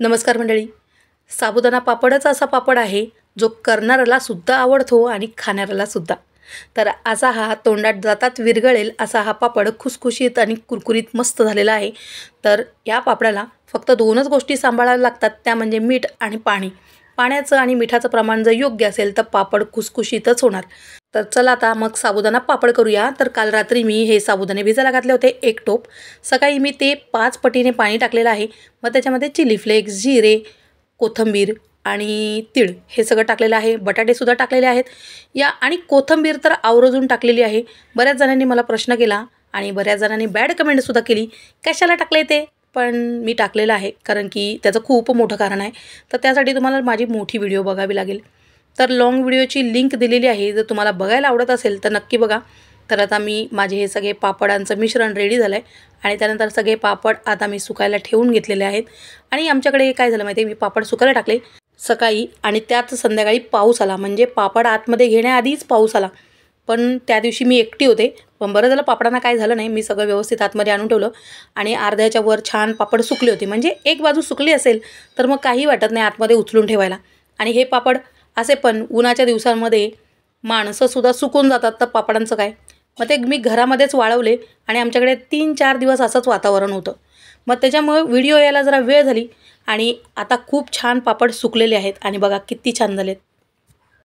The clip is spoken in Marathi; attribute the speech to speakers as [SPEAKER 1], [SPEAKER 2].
[SPEAKER 1] नमस्कार मंडळी. साबुदाणा पापडच असा पापड आहे जो करणाऱ्याला सुद्धा आवडतो आणि खाणाऱ्याला सुद्धा. तर असा हा तोंडात जातात विरघळेल असा हा पापड खुसखुशीत आणि कुरकुरीत मस्त झालेला आहे. तर या पापडाला फक्त दोनच गोष्टी सांभाळाव्या लागतात, त्या म्हणजे मीठ आणि पाणी. पाण्याचं आणि मिठाचं प्रमाण जर योग्य असेल तर पापड खुसखुशीतच होणार. तर चला आता मग साबुदाणा पापड करूया. तर काल रात्री मी हे साबुदाणे भिजायला घातले होते 1 टोप. सकाळी मी ते 5 पटीने पाणी टाकलेलं आहे. मग त्याच्यामध्ये चिली फ्लेक्स, जिरे, कोथिंबीर आणि तीळ हे सगळं टाकलेलं आहे. बटाटेसुद्धा टाकलेले आहेत या आणि कोथिंबीर तर आवर्जून टाकलेली आहे. बऱ्याच जणांनी मला प्रश्न केला आणि बऱ्याच जणांनी बॅड कमेंटसुद्धा केली, कशाला टाकले ते. पण मी टाकलेलं आहे कारण की त्याचं खूप मोठं कारण आहे. तर त्यासाठी तुम्हाला माझी मोठी व्हिडिओ बघावी लागेल. तर लाँग व्हिडिओची लिंक दिलेली आहे, जर तुम्हाला बघायला आवडत असेल तर नक्की बघा. तर आता मी माझे हे सगळे पापडांचं मिश्रण रेडी झालं आहे आणि त्यानंतर सगळे पापड आता मी सुकायला ठेवून घेतलेले आहेत. आणि आमच्याकडे काय झालं माहिती आहे, मी पापड सुकायला टाकले सकाळी आणि त्यात संध्याकाळी पाऊस आला. म्हणजे पापड आतमध्ये घेण्याआधीच पाऊस आला. पण त्या दिवशी मी एकटी होते. पण बरं झालं पापडांना काय झालं नाही. मी सगळं व्यवस्थित आतमध्ये आणून ठेवलं आणि अर्ध्याच्या वर छान पापड सुकले होते. म्हणजे एक बाजू सुकली असेल तर मग काही वाटत नाही आतमध्ये उचलून ठेवायला. आणि हे पापड असे पण उन्हाच्या दिवसांमध्ये माणसंसुद्धा सुकून जातात, तर पापडांचं काय. मग ते मी घरामध्येच वाळवले आणि आमच्याकडे 3-4 दिवस असंच वातावरण होतं. मग त्याच्यामुळे व्हिडिओ यायला जरा वेळ झाली आणि आता खूप छान पापड सुकलेले आहेत आणि बघा किती छान झालेत.